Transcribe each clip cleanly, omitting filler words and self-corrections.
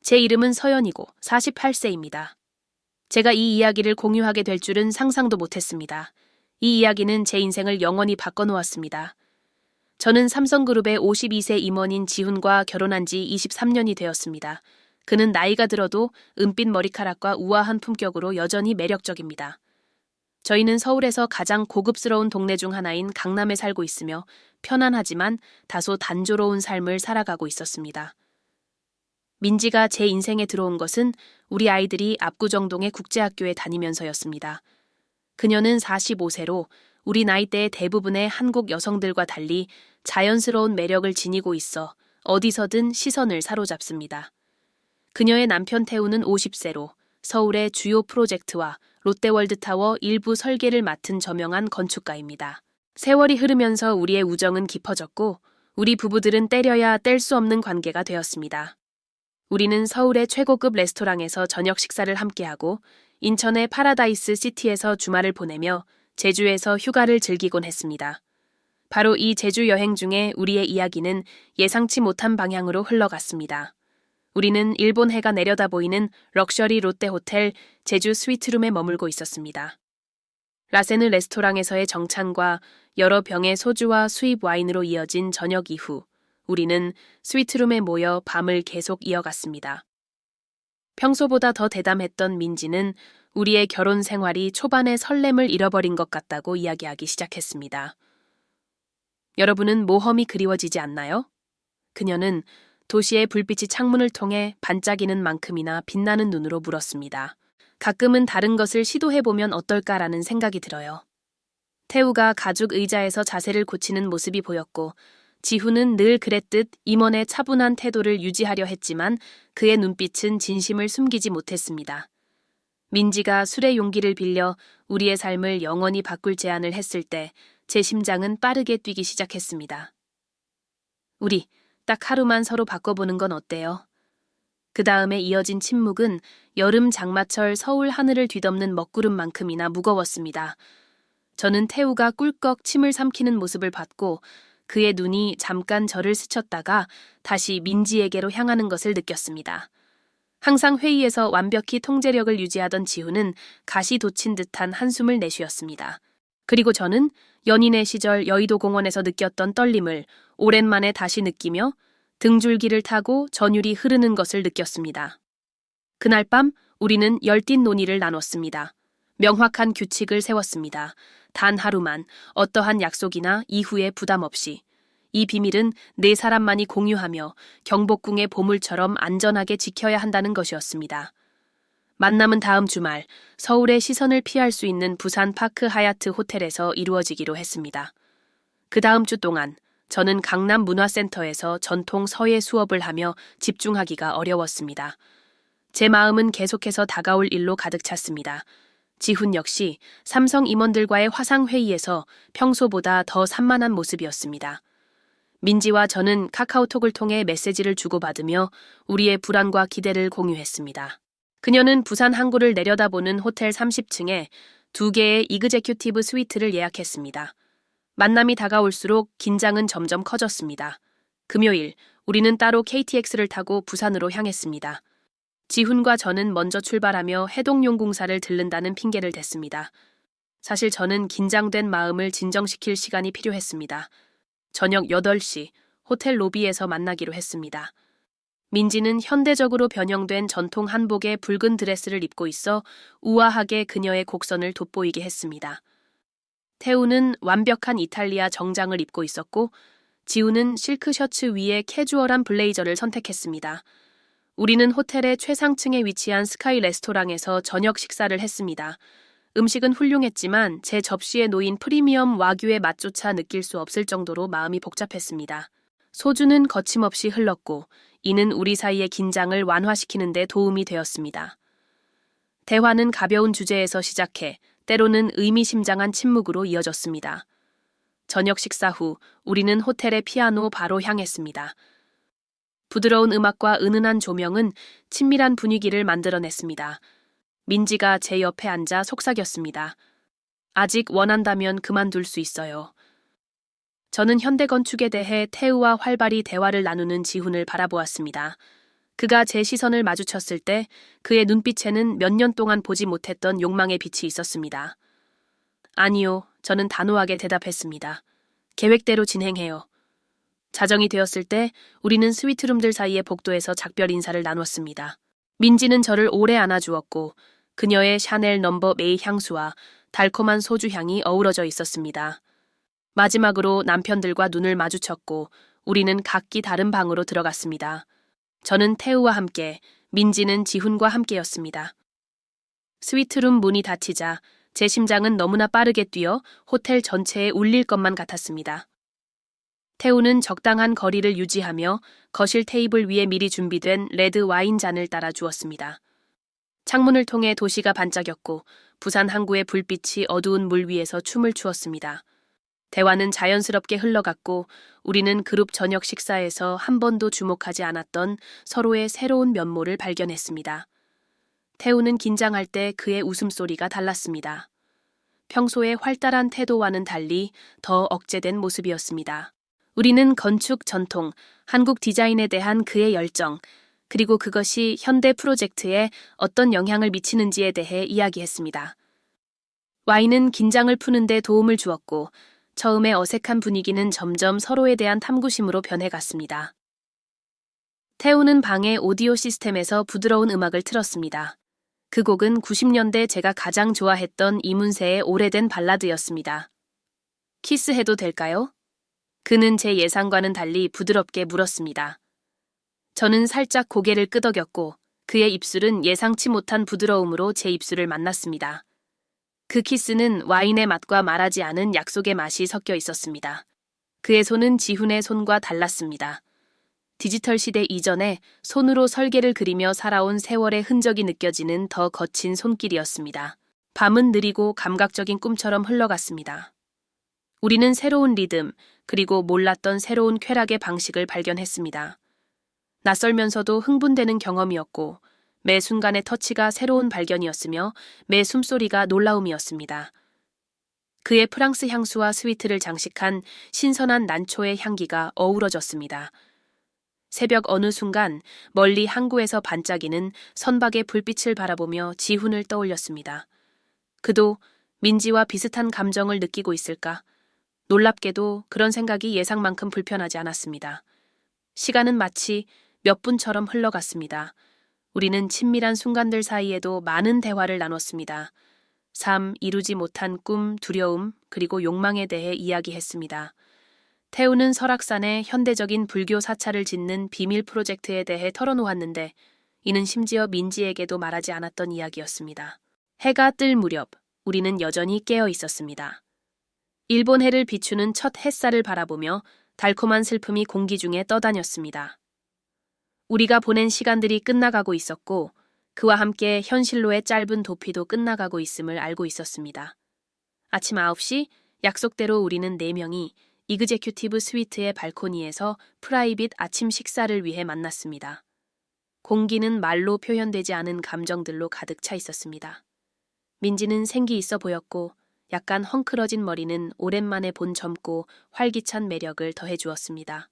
제 이름은 서연이고 48세입니다. 제가 이 이야기를 공유하게 될 줄은 상상도 못했습니다. 이 이야기는 제 인생을 영원히 바꿔놓았습니다. 저는 삼성그룹의 52세 임원인 지훈과 결혼한 지 23년이 되었습니다. 그는 나이가 들어도 은빛 머리카락과 우아한 품격으로 여전히 매력적입니다. 저희는 서울에서 가장 고급스러운 동네 중 하나인 강남에 살고 있으며 편안하지만 다소 단조로운 삶을 살아가고 있었습니다. 민지가 제 인생에 들어온 것은 우리 아이들이 압구정동의 국제학교에 다니면서였습니다. 그녀는 45세로 우리 나이대의 대부분의 한국 여성들과 달리 자연스러운 매력을 지니고 있어 어디서든 시선을 사로잡습니다. 그녀의 남편 태우는 50세로 서울의 주요 프로젝트와 롯데월드타워 일부 설계를 맡은 저명한 건축가입니다. 세월이 흐르면서 우리의 우정은 깊어졌고 우리 부부들은 때려야 뗄 수 없는 관계가 되었습니다. 우리는 서울의 최고급 레스토랑에서 저녁 식사를 함께하고 인천의 파라다이스 시티에서 주말을 보내며 제주에서 휴가를 즐기곤 했습니다. 바로 이 제주 여행 중에 우리의 이야기는 예상치 못한 방향으로 흘러갔습니다. 우리는 일본 해가 내려다 보이는 럭셔리 롯데 호텔 제주 스위트룸에 머물고 있었습니다. 라세느 레스토랑에서의 정찬과 여러 병의 소주와 수입 와인으로 이어진 저녁 이후 우리는 스위트룸에 모여 밤을 계속 이어갔습니다. 평소보다 더 대담했던 민지는 우리의 결혼 생활이 초반의 설렘을 잃어버린 것 같다고 이야기하기 시작했습니다. 여러분은 모험이 그리워지지 않나요? 그녀는 도시의 불빛이 창문을 통해 반짝이는 만큼이나 빛나는 눈으로 물었습니다. 가끔은 다른 것을 시도해보면 어떨까라는 생각이 들어요. 태우가 가죽 의자에서 자세를 고치는 모습이 보였고 지훈은 늘 그랬듯 임원의 차분한 태도를 유지하려 했지만 그의 눈빛은 진심을 숨기지 못했습니다. 민지가 술의 용기를 빌려 우리의 삶을 영원히 바꿀 제안을 했을 때 제 심장은 빠르게 뛰기 시작했습니다. 우리 딱 하루만 서로 바꿔보는 건 어때요? 그 다음에 이어진 침묵은 여름 장마철 서울 하늘을 뒤덮는 먹구름만큼이나 무거웠습니다. 저는 태우가 꿀꺽 침을 삼키는 모습을 봤고 그의 눈이 잠깐 저를 스쳤다가 다시 민지에게로 향하는 것을 느꼈습니다. 항상 회의에서 완벽히 통제력을 유지하던 지훈은 가시 돋친 듯한 한숨을 내쉬었습니다. 그리고 저는 연인의 시절 여의도 공원에서 느꼈던 떨림을 오랜만에 다시 느끼며 등줄기를 타고 전율이 흐르는 것을 느꼈습니다. 그날 밤 우리는 열띤 논의를 나눴습니다. 명확한 규칙을 세웠습니다. 단 하루만 어떠한 약속이나 이후에 부담 없이 이 비밀은 네 사람만이 공유하며 경복궁의 보물처럼 안전하게 지켜야 한다는 것이었습니다. 만남은 다음 주말 서울의 시선을 피할 수 있는 부산 파크 하얏트 호텔에서 이루어지기로 했습니다. 그 다음 주 동안 저는 강남 문화센터에서 전통 서예 수업을 하며 집중하기가 어려웠습니다. 제 마음은 계속해서 다가올 일로 가득 찼습니다. 지훈 역시 삼성 임원들과의 화상회의에서 평소보다 더 산만한 모습이었습니다. 민지와 저는 카카오톡을 통해 메시지를 주고받으며 우리의 불안과 기대를 공유했습니다. 그녀는 부산 항구를 내려다보는 호텔 30층에 2개의 이그제큐티브 스위트를 예약했습니다. 만남이 다가올수록 긴장은 점점 커졌습니다. 금요일, 우리는 따로 KTX를 타고 부산으로 향했습니다. 지훈과 저는 먼저 출발하며 해동용궁사를 들른다는 핑계를 댔습니다. 사실 저는 긴장된 마음을 진정시킬 시간이 필요했습니다. 저녁 8시, 호텔 로비에서 만나기로 했습니다. 민지는 현대적으로 변형된 전통 한복의 붉은 드레스를 입고 있어 우아하게 그녀의 곡선을 돋보이게 했습니다. 태우는 완벽한 이탈리아 정장을 입고 있었고 지우는 실크 셔츠 위에 캐주얼한 블레이저를 선택했습니다. 우리는 호텔의 최상층에 위치한 스카이 레스토랑에서 저녁 식사를 했습니다. 음식은 훌륭했지만 제 접시에 놓인 프리미엄 와규의 맛조차 느낄 수 없을 정도로 마음이 복잡했습니다. 소주는 거침없이 흘렀고 이는 우리 사이의 긴장을 완화시키는 데 도움이 되었습니다. 대화는 가벼운 주제에서 시작해 때로는 의미심장한 침묵으로 이어졌습니다. 저녁 식사 후 우리는 호텔의 피아노 바로 향했습니다. 부드러운 음악과 은은한 조명은 친밀한 분위기를 만들어냈습니다. 민지가 제 옆에 앉아 속삭였습니다. 아직 원한다면 그만둘 수 있어요. 저는 현대건축에 대해 태우와 활발히 대화를 나누는 지훈을 바라보았습니다. 그가 제 시선을 마주쳤을 때 그의 눈빛에는 몇 년 동안 보지 못했던 욕망의 빛이 있었습니다. 아니요, 저는 단호하게 대답했습니다. 계획대로 진행해요. 자정이 되었을 때 우리는 스위트룸들 사이의 복도에서 작별 인사를 나눴습니다. 민지는 저를 오래 안아주었고 그녀의 샤넬 넘버 메이 향수와 달콤한 소주 향이 어우러져 있었습니다. 마지막으로 남편들과 눈을 마주쳤고 우리는 각기 다른 방으로 들어갔습니다. 저는 태우와 함께, 민지는 지훈과 함께였습니다. 스위트룸 문이 닫히자 제 심장은 너무나 빠르게 뛰어 호텔 전체에 울릴 것만 같았습니다. 태우는 적당한 거리를 유지하며 거실 테이블 위에 미리 준비된 레드 와인 잔을 따라 주었습니다. 창문을 통해 도시가 반짝였고 부산 항구의 불빛이 어두운 물 위에서 춤을 추었습니다. 대화는 자연스럽게 흘러갔고 우리는 그룹 저녁 식사에서 한 번도 주목하지 않았던 서로의 새로운 면모를 발견했습니다. 태우는 긴장할 때 그의 웃음소리가 달랐습니다. 평소의 활달한 태도와는 달리 더 억제된 모습이었습니다. 우리는 건축 전통, 한국 디자인에 대한 그의 열정, 그리고 그것이 현대 프로젝트에 어떤 영향을 미치는지에 대해 이야기했습니다. 와인은 긴장을 푸는 데 도움을 주었고 처음에 어색한 분위기는 점점 서로에 대한 탐구심으로 변해갔습니다. 태우는 방의 오디오 시스템에서 부드러운 음악을 틀었습니다. 그 곡은 90년대 제가 가장 좋아했던 이문세의 오래된 발라드였습니다. 키스해도 될까요? 그는 제 예상과는 달리 부드럽게 물었습니다. 저는 살짝 고개를 끄덕였고 그의 입술은 예상치 못한 부드러움으로 제 입술을 만났습니다. 그 키스는 와인의 맛과 말하지 않은 약속의 맛이 섞여 있었습니다. 그의 손은 지훈의 손과 달랐습니다. 디지털 시대 이전에 손으로 설계를 그리며 살아온 세월의 흔적이 느껴지는 더 거친 손길이었습니다. 밤은 느리고 감각적인 꿈처럼 흘러갔습니다. 우리는 새로운 리듬, 그리고 몰랐던 새로운 쾌락의 방식을 발견했습니다. 낯설면서도 흥분되는 경험이었고 매 순간의 터치가 새로운 발견이었으며 매 숨소리가 놀라움이었습니다. 그의 프랑스 향수와 스위트를 장식한 신선한 난초의 향기가 어우러졌습니다. 새벽 어느 순간 멀리 항구에서 반짝이는 선박의 불빛을 바라보며 지훈을 떠올렸습니다. 그도 민지와 비슷한 감정을 느끼고 있을까? 놀랍게도 그런 생각이 예상만큼 불편하지 않았습니다. 시간은 마치 몇 분처럼 흘러갔습니다. 우리는 친밀한 순간들 사이에도 많은 대화를 나눴습니다. 삶, 이루지 못한 꿈, 두려움, 그리고 욕망에 대해 이야기했습니다. 태우는 설악산에 현대적인 불교 사찰을 짓는 비밀 프로젝트에 대해 털어놓았는데 이는 심지어 민지에게도 말하지 않았던 이야기였습니다. 해가 뜰 무렵 우리는 여전히 깨어 있었습니다. 일본 해를 비추는 첫 햇살을 바라보며 달콤한 슬픔이 공기 중에 떠다녔습니다. 우리가 보낸 시간들이 끝나가고 있었고 그와 함께 현실로의 짧은 도피도 끝나가고 있음을 알고 있었습니다. 아침 9시 약속대로 우리는 4명이 이그제큐티브 스위트의 발코니에서 프라이빗 아침 식사를 위해 만났습니다. 공기는 말로 표현되지 않은 감정들로 가득 차 있었습니다. 민지는 생기 있어 보였고 약간 헝클어진 머리는 오랜만에 본 젊고 활기찬 매력을 더해주었습니다.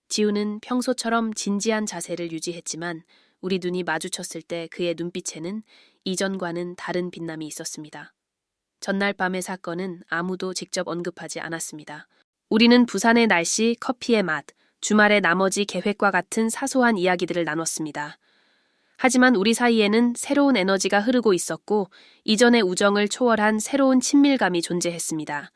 지우는 평소처럼 진지한 자세를 유지했지만 우리 눈이 마주쳤을 때 그의 눈빛에는 이전과는 다른 빛남이 있었습니다. 전날 밤의 사건은 아무도 직접 언급하지 않았습니다. 우리는 부산의 날씨, 커피의 맛, 주말의 나머지 계획과 같은 사소한 이야기들을 나눴습니다. 하지만 우리 사이에는 새로운 에너지가 흐르고 있었고 이전의 우정을 초월한 새로운 친밀감이 존재했습니다.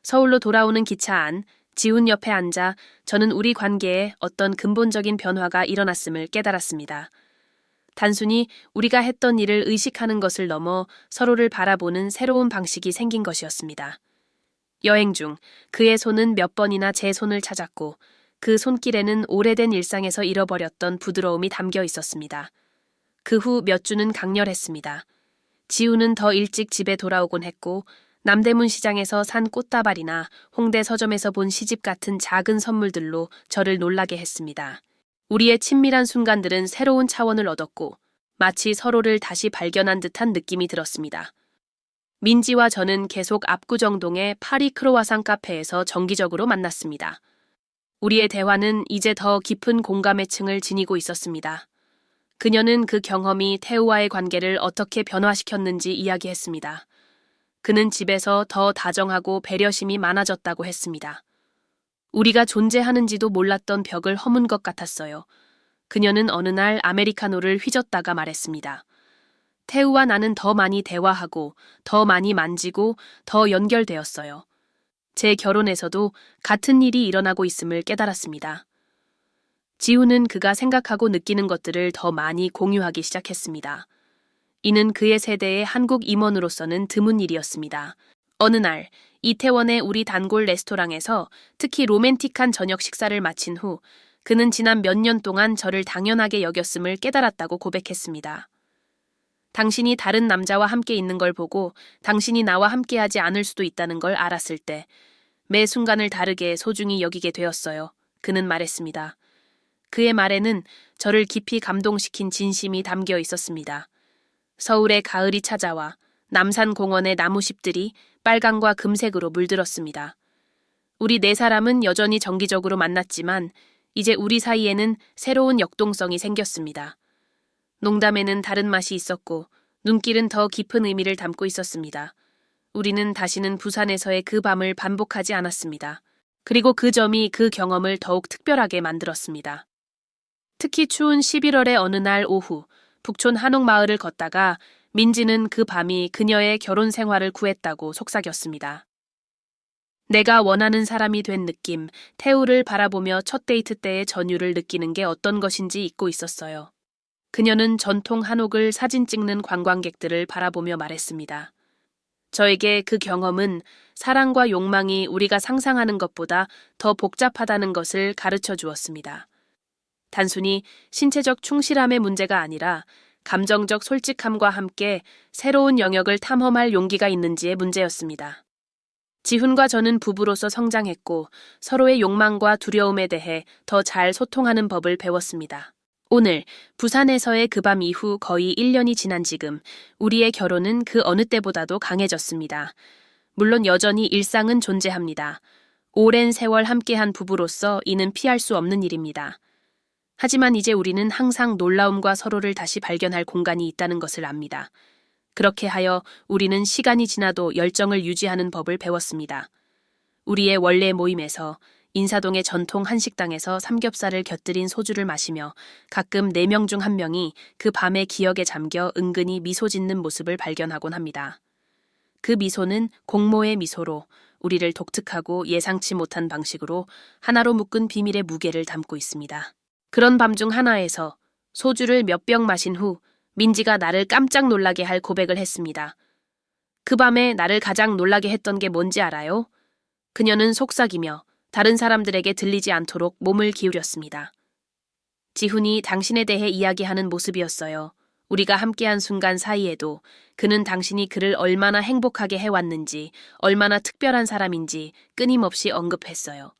서울로 돌아오는 기차 안, 지훈 옆에 앉아 저는 우리 관계에 어떤 근본적인 변화가 일어났음을 깨달았습니다. 단순히 우리가 했던 일을 의식하는 것을 넘어 서로를 바라보는 새로운 방식이 생긴 것이었습니다. 여행 중 그의 손은 몇 번이나 제 손을 찾았고 그 손길에는 오래된 일상에서 잃어버렸던 부드러움이 담겨 있었습니다. 그 후 몇 주는 강렬했습니다. 지우는 더 일찍 집에 돌아오곤 했고 남대문 시장에서 산 꽃다발이나 홍대 서점에서 본 시집 같은 작은 선물들로 저를 놀라게 했습니다. 우리의 친밀한 순간들은 새로운 차원을 얻었고 마치 서로를 다시 발견한 듯한 느낌이 들었습니다. 민지와 저는 계속 압구정동의 파리 크로와상 카페에서 정기적으로 만났습니다. 우리의 대화는 이제 더 깊은 공감의 층을 지니고 있었습니다. 그녀는 그 경험이 태우와의 관계를 어떻게 변화시켰는지 이야기했습니다. 그는 집에서 더 다정하고 배려심이 많아졌다고 했습니다. 우리가 존재하는지도 몰랐던 벽을 허문 것 같았어요. 그녀는 어느 날 아메리카노를 휘젓다가 말했습니다. 태우와 나는 더 많이 대화하고, 더 많이 만지고, 더 연결되었어요. 제 결혼에서도 같은 일이 일어나고 있음을 깨달았습니다. 지훈은 그가 생각하고 느끼는 것들을 더 많이 공유하기 시작했습니다. 이는 그의 세대의 한국 임원으로서는 드문 일이었습니다. 어느 날 이태원의 우리 단골 레스토랑에서 특히 로맨틱한 저녁 식사를 마친 후 그는 지난 몇 년 동안 저를 당연하게 여겼음을 깨달았다고 고백했습니다. 당신이 다른 남자와 함께 있는 걸 보고 당신이 나와 함께하지 않을 수도 있다는 걸 알았을 때 매 순간을 다르게 소중히 여기게 되었어요. 그는 말했습니다. 그의 말에는 저를 깊이 감동시킨 진심이 담겨 있었습니다. 서울의 가을이 찾아와 남산공원의 나무잎들이 빨강과 금색으로 물들었습니다. 우리 네 사람은 여전히 정기적으로 만났지만 이제 우리 사이에는 새로운 역동성이 생겼습니다. 농담에는 다른 맛이 있었고 눈길은 더 깊은 의미를 담고 있었습니다. 우리는 다시는 부산에서의 그 밤을 반복하지 않았습니다. 그리고 그 점이 그 경험을 더욱 특별하게 만들었습니다. 특히 추운 11월의 어느 날 오후 북촌 한옥마을을 걷다가 민지는 그 밤이 그녀의 결혼 생활을 구했다고 속삭였습니다. 내가 원하는 사람이 된 느낌, 태우를 바라보며 첫 데이트 때의 전율을 느끼는 게 어떤 것인지 잊고 있었어요. 그녀는 전통 한옥을 사진 찍는 관광객들을 바라보며 말했습니다. 저에게 그 경험은 사랑과 욕망이 우리가 상상하는 것보다 더 복잡하다는 것을 가르쳐 주었습니다. 단순히 신체적 충실함의 문제가 아니라 감정적 솔직함과 함께 새로운 영역을 탐험할 용기가 있는지의 문제였습니다. 지훈과 저는 부부로서 성장했고 서로의 욕망과 두려움에 대해 더 잘 소통하는 법을 배웠습니다. 오늘 부산에서의 그 밤 이후 거의 1년이 지난 지금 우리의 결혼은 그 어느 때보다도 강해졌습니다. 물론 여전히 일상은 존재합니다. 오랜 세월 함께한 부부로서 이는 피할 수 없는 일입니다. 하지만 이제 우리는 항상 놀라움과 서로를 다시 발견할 공간이 있다는 것을 압니다. 그렇게 하여 우리는 시간이 지나도 열정을 유지하는 법을 배웠습니다. 우리의 원래 모임에서 인사동의 전통 한식당에서 삼겹살을 곁들인 소주를 마시며 가끔 4명 중 1명이 그 밤의 기억에 잠겨 은근히 미소 짓는 모습을 발견하곤 합니다. 그 미소는 공모의 미소로 우리를 독특하고 예상치 못한 방식으로 하나로 묶은 비밀의 무게를 담고 있습니다. 그런 밤 중 하나에서 소주를 몇 병 마신 후 민지가 나를 깜짝 놀라게 할 고백을 했습니다. 그 밤에 나를 가장 놀라게 했던 게 뭔지 알아요? 그녀는 속삭이며 다른 사람들에게 들리지 않도록 몸을 기울였습니다. 지훈이 당신에 대해 이야기하는 모습이었어요. 우리가 함께한 순간 사이에도 그는 당신이 그를 얼마나 행복하게 해왔는지, 얼마나 특별한 사람인지 끊임없이 언급했어요.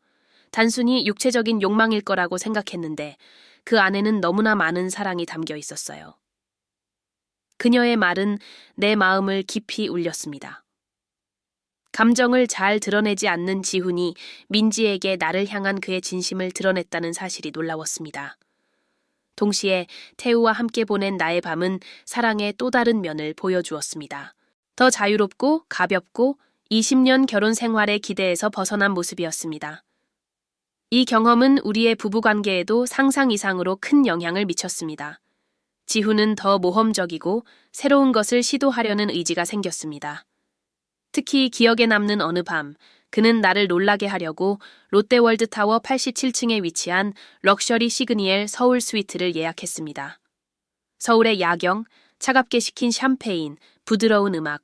단순히 육체적인 욕망일 거라고 생각했는데 그 안에는 너무나 많은 사랑이 담겨 있었어요. 그녀의 말은 내 마음을 깊이 울렸습니다. 감정을 잘 드러내지 않는 지훈이 민지에게 나를 향한 그의 진심을 드러냈다는 사실이 놀라웠습니다. 동시에 태우와 함께 보낸 나의 밤은 사랑의 또 다른 면을 보여주었습니다. 더 자유롭고 가볍고 20년 결혼 생활의 기대에서 벗어난 모습이었습니다. 이 경험은 우리의 부부관계에도 상상 이상으로 큰 영향을 미쳤습니다. 지훈은 더 모험적이고 새로운 것을 시도하려는 의지가 생겼습니다. 특히 기억에 남는 어느 밤, 그는 나를 놀라게 하려고 롯데월드타워 87층에 위치한 럭셔리 시그니엘 서울 스위트를 예약했습니다. 서울의 야경, 차갑게 식힌 샴페인, 부드러운 음악,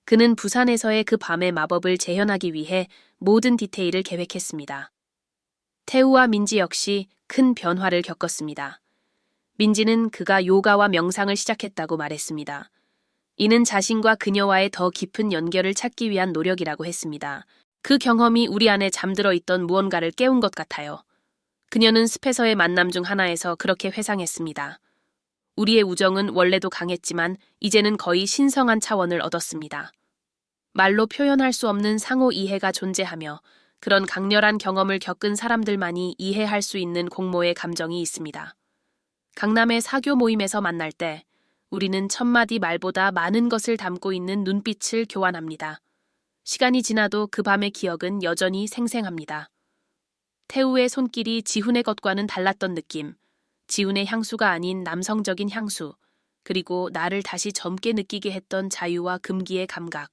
그는 부산에서의 그 밤의 마법을 재현하기 위해 모든 디테일을 계획했습니다. 태우와 민지 역시 큰 변화를 겪었습니다. 민지는 그가 요가와 명상을 시작했다고 말했습니다. 이는 자신과 그녀와의 더 깊은 연결을 찾기 위한 노력이라고 했습니다. 그 경험이 우리 안에 잠들어 있던 무언가를 깨운 것 같아요. 그녀는 숲에서의 만남 중 하나에서 그렇게 회상했습니다. 우리의 우정은 원래도 강했지만 이제는 거의 신성한 차원을 얻었습니다. 말로 표현할 수 없는 상호 이해가 존재하며 그런 강렬한 경험을 겪은 사람들만이 이해할 수 있는 공모의 감정이 있습니다. 강남의 사교 모임에서 만날 때 우리는 첫마디 말보다 많은 것을 담고 있는 눈빛을 교환합니다. 시간이 지나도 그 밤의 기억은 여전히 생생합니다. 태우의 손길이 지훈의 것과는 달랐던 느낌, 지훈의 향수가 아닌 남성적인 향수, 그리고 나를 다시 젊게 느끼게 했던 자유와 금기의 감각.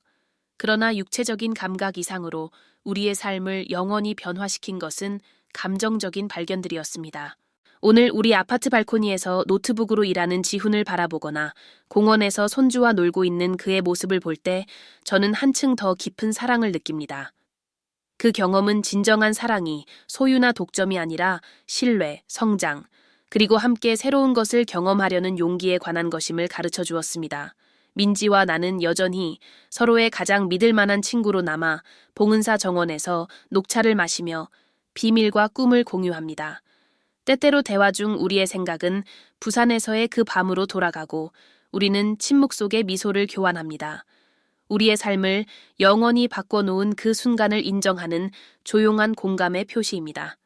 그러나 육체적인 감각 이상으로 우리의 삶을 영원히 변화시킨 것은 감정적인 발견들이었습니다. 오늘 우리 아파트 발코니에서 노트북으로 일하는 지훈을 바라보거나 공원에서 손주와 놀고 있는 그의 모습을 볼 때 저는 한층 더 깊은 사랑을 느낍니다. 그 경험은 진정한 사랑이 소유나 독점이 아니라 신뢰, 성장, 그리고 함께 새로운 것을 경험하려는 용기에 관한 것임을 가르쳐 주었습니다. 민지와 나는 여전히 서로의 가장 믿을 만한 친구로 남아 봉은사 정원에서 녹차를 마시며 비밀과 꿈을 공유합니다. 때때로 대화 중 우리의 생각은 부산에서의 그 밤으로 돌아가고 우리는 침묵 속에 미소를 교환합니다. 우리의 삶을 영원히 바꿔놓은 그 순간을 인정하는 조용한 공감의 표시입니다.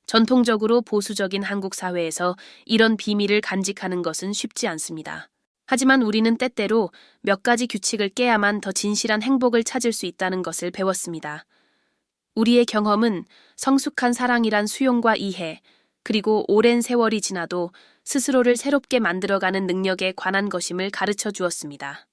전통적으로 보수적인 한국 사회에서 이런 비밀을 간직하는 것은 쉽지 않습니다. 하지만 우리는 때때로 몇 가지 규칙을 깨야만 더 진실한 행복을 찾을 수 있다는 것을 배웠습니다. 우리의 경험은 성숙한 사랑이란 수용과 이해, 그리고 오랜 세월이 지나도 스스로를 새롭게 만들어가는 능력에 관한 것임을 가르쳐 주었습니다.